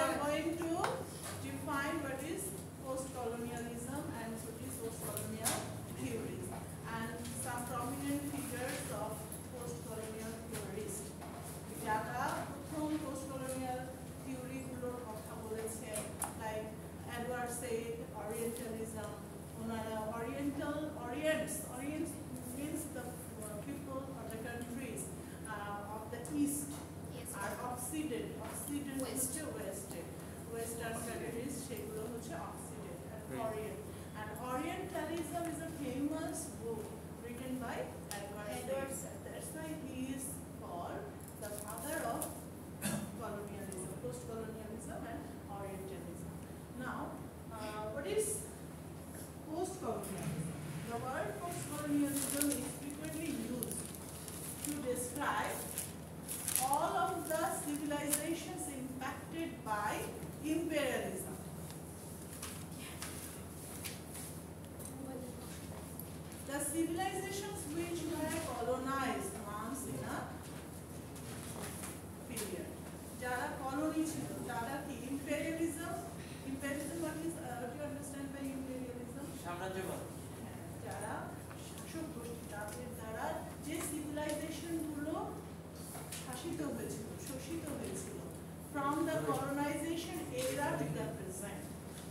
are going to define what is post-colonialism and what is post-colonial theories and some prominent figures of post-colonial theorists. যারা প্রথম post-colonial theory গুলোর কথা বলেছেন, like Edward Said, Orientalism. Orients means the people or the countries of the East are Occident Western countries সেগুলো হচ্ছে Occident and Orient. And Orientalism is a famous book written by Edward Said. That's why he is called the father of colonialism, post-colonialism and Orientalism. Now, what is post-colonialism? The word post-colonialism is frequently used to describe all of the civilizations impacted by imperialism. The civilizations which were colonized once in a period. Jara colony chilo, jara ki imperialism. Imperialism, what is, do you understand by imperialism? সাম্রাজ্যবাদ। যারা শাসক গোষ্ঠী তাদের দ্বারা যে civilisation গুলো শাসিত হয়েছিল, শোষিত হয়েছিল, from the colonization era to the present.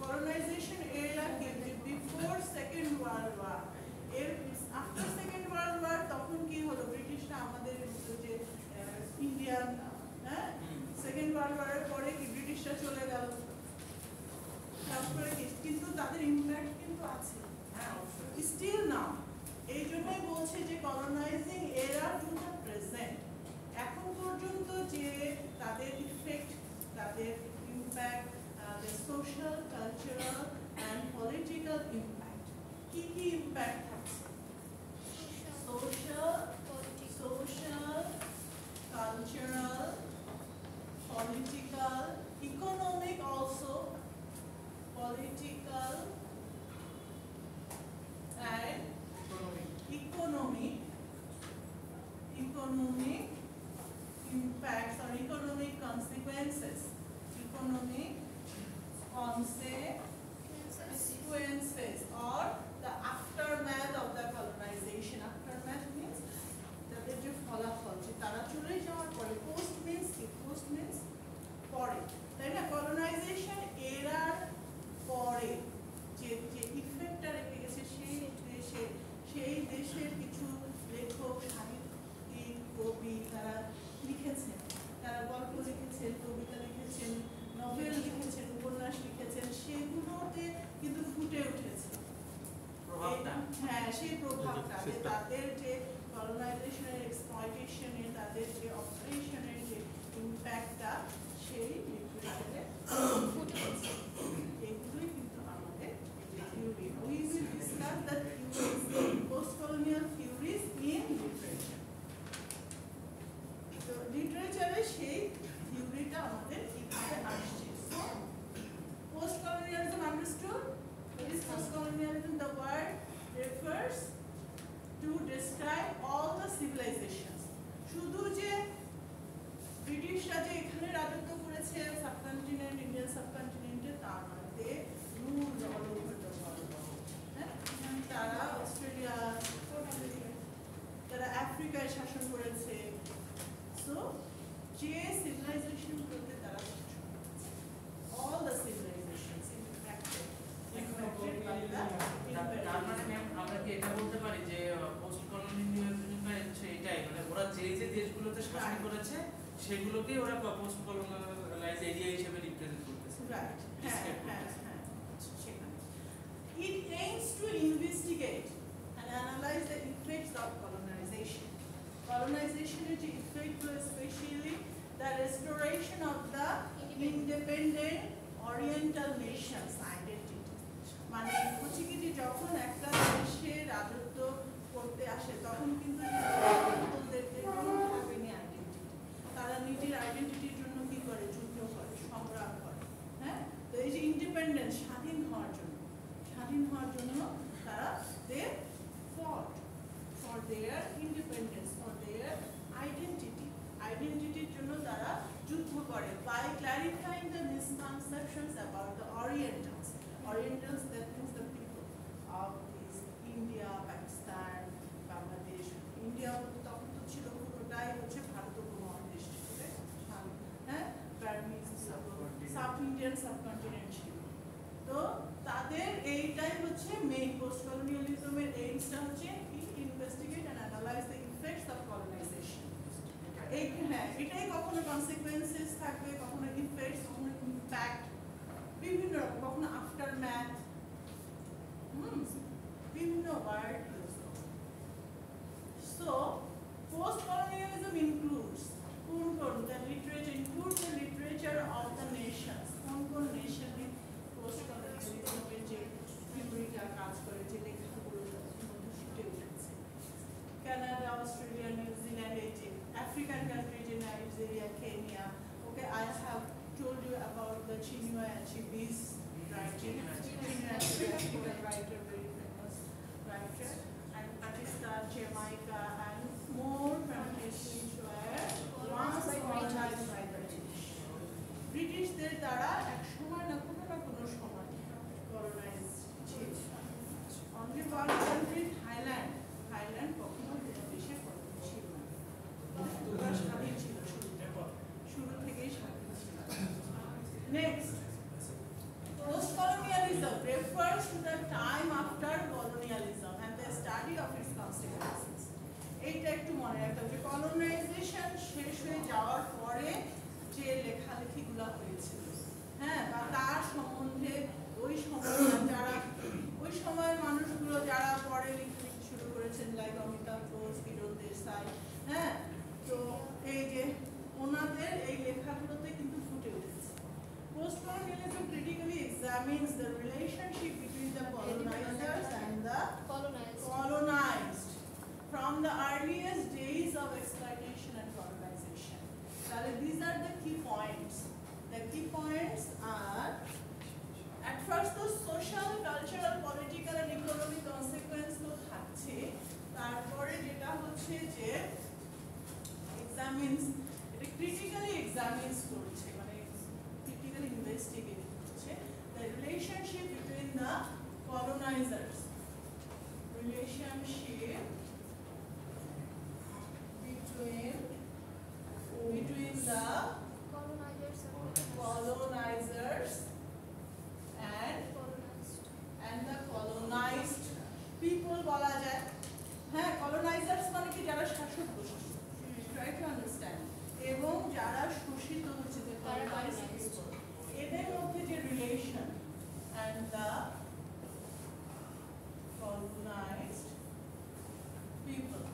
Colonization era came before Second World War. After Second World War, তখন কি হলো? ব্রিটিশরা আমাদের যে ইন্ডিয়ান, সেকেন্ড ওয়ার্ল্ড ওয়ারের পরে কি ব্রিটিশরা চলে গেল, কিন্তু তাদের ইম্প্যাক্ট কিন্তু আছে স্টিল নাও। এই জন্যই বলছে যে কলোনাইজিং এরা টু দ্য প্রেজেন্ট, এখন পর্যন্ত যে তাদের ইফেক্ট, তাদের impact, social, cultural and political impact, কি কি ইম্প্যাক্ট থাকছে? Social, cultural, political, economic also, political and economic impacts or economic consequences. Economic consequences or the aftermath of the colonization. Aftermath means তাদের যে ফলাফল, যে তারা চলে যাওয়ার পরে, পোস্ট মিন্স পরে, তাই না? কলোনাইজেশন এরার পরে যে ইফেক্টটা রেখে গেছে সেই দেশের কিছু লেখক, সাহিত্যিক, কবি তারা লিখেছেন, তারা গল্প লিখেছেন, কবিতা লিখেছেন, নভেল লিখেছেন, উপন্যাস লিখেছেন, সেগুলোতে কিন্তু ফুটে উঠেছে সেই প্রভাবটা, যে তাদের যে কলোনাইজেশনের, এক্সপ্লয়টেশনের, তাদের যে অপারেশনের যে ইম্প্যাক্টটা সেই লিটারেচারে ফুটে উঠেছে। এগুলোই কিন্তু আমাদের theory. We will discuss the theories, post-colonial theories in literature. তো লিটারেচারে সেই থিওরিটা আমাদের এখানে আসছে। So, post-colonialism understood? What is post-colonialism? The word refers to describe all the civilizations. শুধু যে ব্রিটিশরা যে এখানে রাজত্ব করেছে সাবকন্টিনেন্ট, ইন্ডিয়ান সাবকন্টিনেন্টে, তার মধ্যে rule all over the world, তারা অস্ট্রেলিয়া, তারা আফ্রিকায় শাসন করেছে। সো যে সিভিলাইজেশনগুলোতে তারা শাসন করেছে, all the civilizations impacted by the তার মানে ম্যাম আমরা কি এটা বলতে পারি যে পোস্ট কলোনিয়ালিজম হচ্ছে এটাই, মানে ওরা যে যে দেশগুলোতে শাসন করেছে সেগুলোকে ওরা পোস্ট কলোনিয়ালাইজ এরিয়া হিসেবে রিপ্রেজেন্ট করতেছে। রাইট, হ্যাঁ। It aims to investigate and analyze the effects of colonization. Colonization is the effect, especially the restoration of the independent Oriental nations' identity. মানে হচ্ছে কি যে যখন একটা দেশে রাজত্ব করতে আসে তখন কিন্তু তারা নিজের আইডেন্টিটির জন্য কি করে? যুদ্ধ করে, সংগ্রাম করে। হ্যাঁ, তো এই যে ইন্ডিপেন্ডেন্স, স্বাধীন হওয়ার জন্য তারা they fought for their independence, for their আইডেন্টিটির জন্য তারা যুদ্ধ করে। By clarifying the Orientals, that means the people of this India, Pakistan, Bangladesh. India তখন তো ছিল পুরোটাই হচ্ছে ভারত উপমহাদেশ ছিল, হ্যাঁ, Burmese সাউথ ইন্ডিয়ান সাবকন্টিনেন্ট ছিল। তো তাদের এইটাই হচ্ছে মেইন পোস্ট কলোনিয়ালিজমের এইমসটা হচ্ছে investigate and analyse the effects of colonisation. হ্যাঁ, এটাই কখনো কনসিকুয়েন্সেস থাকবে, কখনো ইফেক্টস, কখনো ইম্প্যাক্ট, বিভিন্ন রকম, কখনো আফটার ম্যাথ, বিভিন্ন ওয়ার্ড ইউজ করবে। So post colonialism includes the literature includes the literature of the nations. কোন নেশনে পোস্ট কলোনিয়ালিজমের যে থিওরিটা কাজ করে, যে লেখাগুলো মধ্যে ফুটে উঠেছে। কানাডা, অস্ট্রেলিয়া, নিউজিল্যান্ড, এই যে আফ্রিকান কান্ট্রি, যে Nigeria, Kenya. Okay, I have told you about the Chinua Achebe's writing. Chinua Achebe, African writer, very famous writer. And Pakistan, Jamaica, and more countries which were once colonized by the British. ব্রিটিশদের দ্বারা এক সময় না কোনো সময় colonized ছিল। Only one country, Thailand. Thailand কখনো দেশে কলোনি ছিল না, ওরা স্বাধীন ছিল, শুরু থেকেই স্বাধীন ছিল। Next, post-colonialism refers to the time after colonialism and the study of its consequences. এইটা একটু মনে রাখতে হবে, কলোনাইজেশন শেষ হয়ে যাওয়ার পরে যে লেখালেখিগুলো হয়েছিল, হ্যাঁ, বা তার সম্বন্ধে ওই সময়ের মানুষগুলো যারা পরে লিখতে শুরু করেছেন, লাইক অমিতাভ ঘোষ, কিরণ দেশাই, হ্যাঁ, তো এই যে ওনাদের এই লেখাগুলোতে কিন্তু ফুটে উঠেছে। Post-colonialism critically examines the relationship between the colonizers and the colonized from the earliest days of exploitation and colonization. So these are the key points. The key points are, at first, the social, cultural, political and economic consequence তো থাকছে, তারপরে যেটা হচ্ছে যে examines, এটা critically examines করছে, মানে critically investigate করছে the relationship between the colonizers, relationship between the colonizers and the colonized people বলা যায়, হ্যাঁ, colonizers মানে কি যারা শাসক গোষ্ঠী, try to understand, এবং যারা শোষিত হচ্ছে, যে colonized people, এদের মধ্যে যে relation and the colonized people,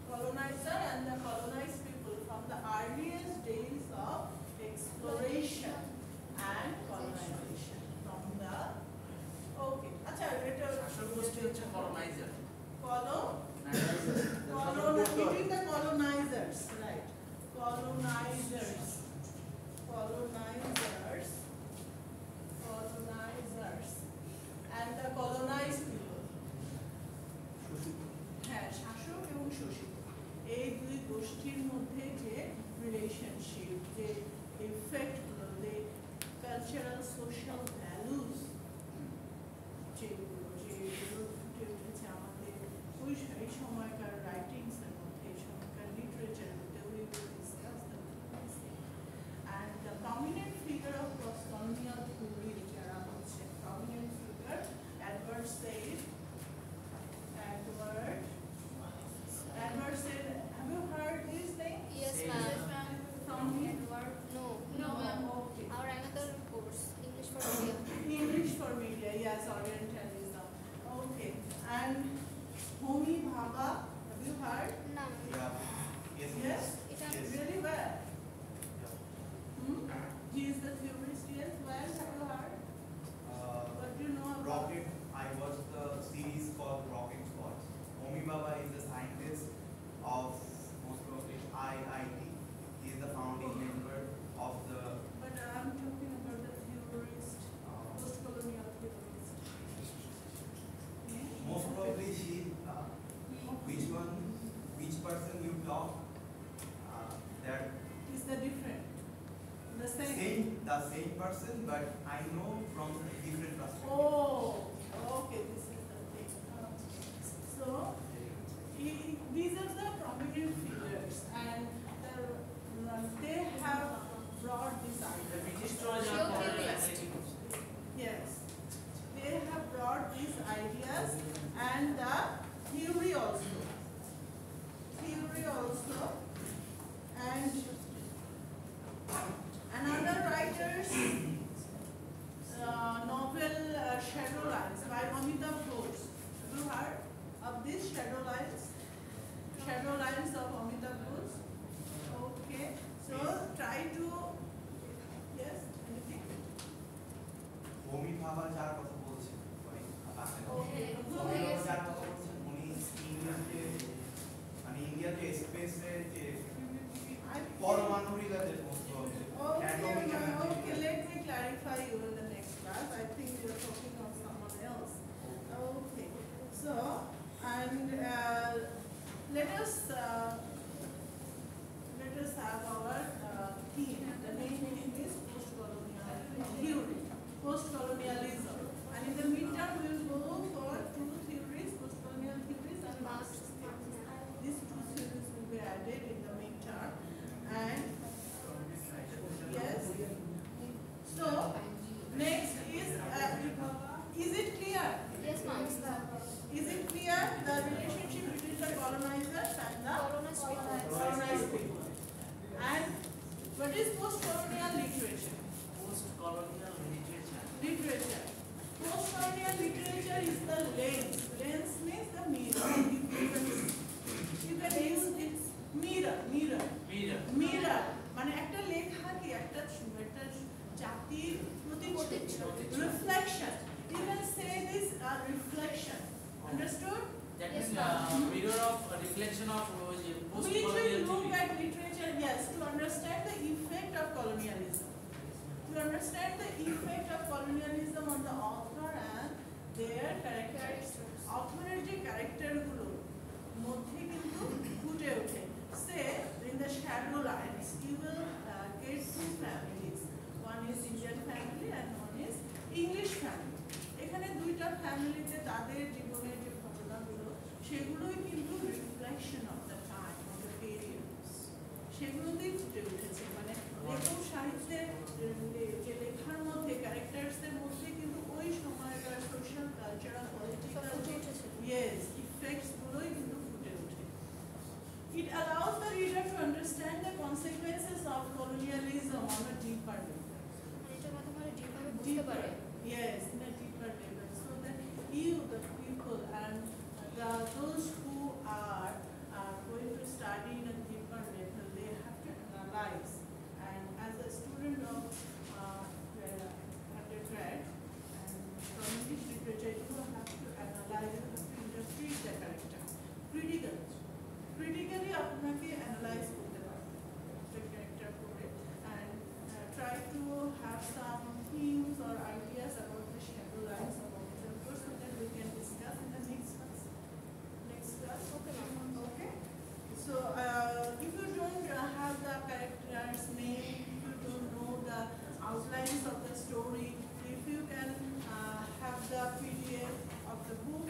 colonizer and the colonized people from the earliest days of exploration and colonization from the, okay, acha এটা শাসক গোষ্ঠী হচ্ছে colonizer, between the colonizers, right, colonizers and the colonized people, হ্যাঁ, শাসক এবং শোষিত, এই দুই গোষ্ঠীর মধ্যে যে রিলেশনশিপ, যে ইফেক্ট গুলো, যে কালচারাল সোশ্যাল ভ্যালুস যেগুলো ফুটে উঠেছে আমাদের ওই সময়কার রাইটিংস এর মধ্যে, এই সময়কার লিটারেচারের মধ্যে, we will discuss the The same. The same person, but I know from different perspective. Oh, okay, this is the thing. So, these are the prominent figures, and they have brought this idea. Yes, they have brought these ideas and the theory also. And another writer's novel Shadowlands by Amitabh Ghosh. Have you heard of this Shadowlands? Shadowlands of Amitabh Ghosh. Okay, so try to, yes, anything? Homi Bhabha যার কথা বলছেন, Okay, যার কথা বলছেন উনি ইন্ডিয়াতে স্পেসে যে পরমাণুরিকা যে Okay, let me clarify you in the next class. I think you are talking of someone else. Okay, so and let us have our theme. The main theme is post-colonial theory, post-colonialism, and in the midterm we will go for two theories, post-colonial theories and Marxist theories. These two theories will be added in the midterm, and yes. So next is it clear? Yes, ma'am. Is it clear the relationship between the colonizers and the colonized people? And what is post-colonial literature? Post-colonial Literature. Post-colonial literature is the lens. Lens means the mirror. You can use this mirror. মানে একটা লেখা কি একটা জাতির প্রতিচ্ছবি, reflection. You can say this reflection. Understood? That Yes, is ma'am. mirror of reflection of We post-colonial will look theory. at literature, yes, to understand the effect of colonialism. To understand the effect of colonialism on the author and their characters. Author-এর যে ক্যারেক্টারগুলোর মধ্যে কিন্তু ফুটে ওঠে। Say in the Shadowlands, you will get two families. One is Indian family and one is English family. এখানে দুইটা ফ্যামিলিতে তাদের জীবনের যে ঘটনাগুলো সেগুলোই কিন্তু reflection of the time of the periods, সেগুলোতেই ফুটে উঠেছে। মানে লেখক সাহিত্যের যে লেখার মধ্যে ক্যারেক্টার্সের মধ্যে কিন্তু ওই সময়কার সোশ্যাল কালচারাল পলিটিক্যাল ইফেক্টস গুলোই কিন্তু ফুটে ওঠে। It allows the reader to understand the consequences of colonialism on a deeper level. Deeper, yes, in a deeper level. So that you, the people, and those who are going to study in a deeper level, they have to analyze. And as a student of undergrad and from English literature, you have to analyze, you have to interpret the character critically আপনাকে analyze করতে পারবে the character করে, and try to have some themes or ideas about the Shadowlands of Amitabh Ghosh so that we can discuss in the next class. Okay. So if you don't have the character's name, if you don't know the outlines of the story, if you can have the PDF of the book,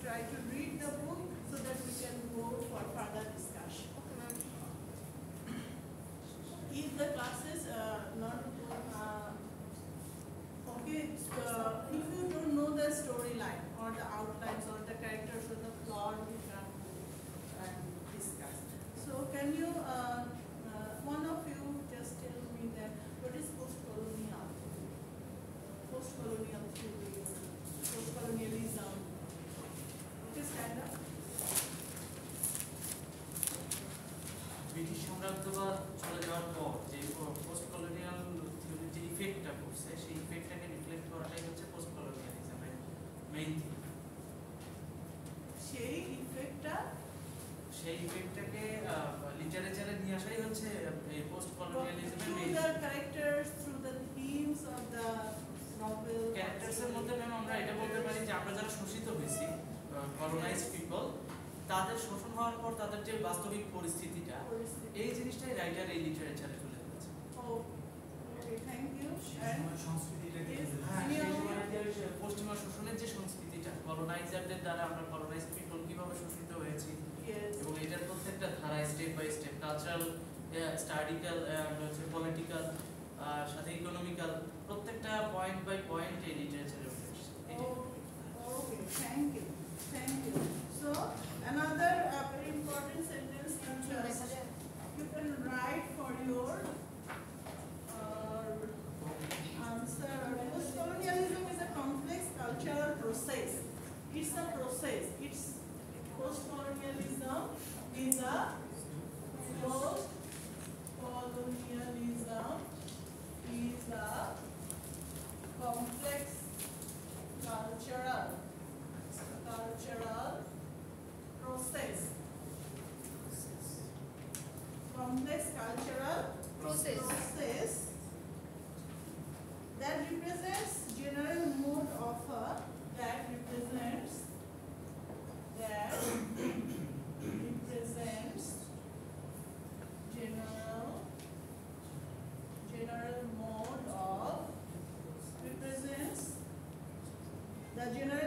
try to read the book so that we can go for further discussion. If the classes not okay, if you don't know the storyline or the outlines or the characters or the plot, we can discuss. So can you, one of you just tell me that what is post-colonial theory, post-colonialism? Just stand up. British সাম্রাজ্যবাদ চলে যাওয়ার পর যে post-colonial থিওরির যে ইফেক্টটা করছে সেই ইফেক্টটাকে রিফ্লেক্ট করাটাই হচ্ছে পোস্ট-কলোনিয়ালিজমের মেইন থিম। সেই ইফেক্টটাকে লিটারেচারে নিয়ে আসাই হচ্ছে এই পোস্ট-কলোনিয়ালিজমের through main the characters, through the themes of the novel. ক্যারেক্টার্সের মধ্যে ম্যাম আমরা এটা বলতে পারি যে আমরা যারা শোষিত হয়েছি কলোনাইজড পিপল, তাদের শোষণ হওয়ার পর তাদের যে বাস্তবিক পরিস্থিতিটা, এই জিনিসটাই রাইটার এই লিটারেচারে তুলে ধরেছে। সময় সংস্কৃতিটাকে Yes. হ্যাঁ, Any সেই of সময় যে পশ্চিমা শোষণের যে সংস্কৃতিটা, কলোনাইজারদের দ্বারা আমরা কলোনাইজ পিপল কিভাবে শোষিত হয়েছি, Yes. এবং এটার প্রত্যেকটা ধারায় স্টেপ বাই স্টেপ কালচারাল, স্টাডিক্যাল, হচ্ছে পলিটিক্যাল, সাথে ইকোনমিক্যাল, প্রত্যেকটা পয়েন্ট বাই পয়েন্ট এই লিটারেচারে উঠে এসেছে। Oh, okay, thank you. Thank you. So, another very important sentence you can write for your answer. Post-colonialism is a complex cultural process. It's a process. It's post-colonialism is a post-colonialism is a complex cultural process. Complex cultural process that represents general mode of a general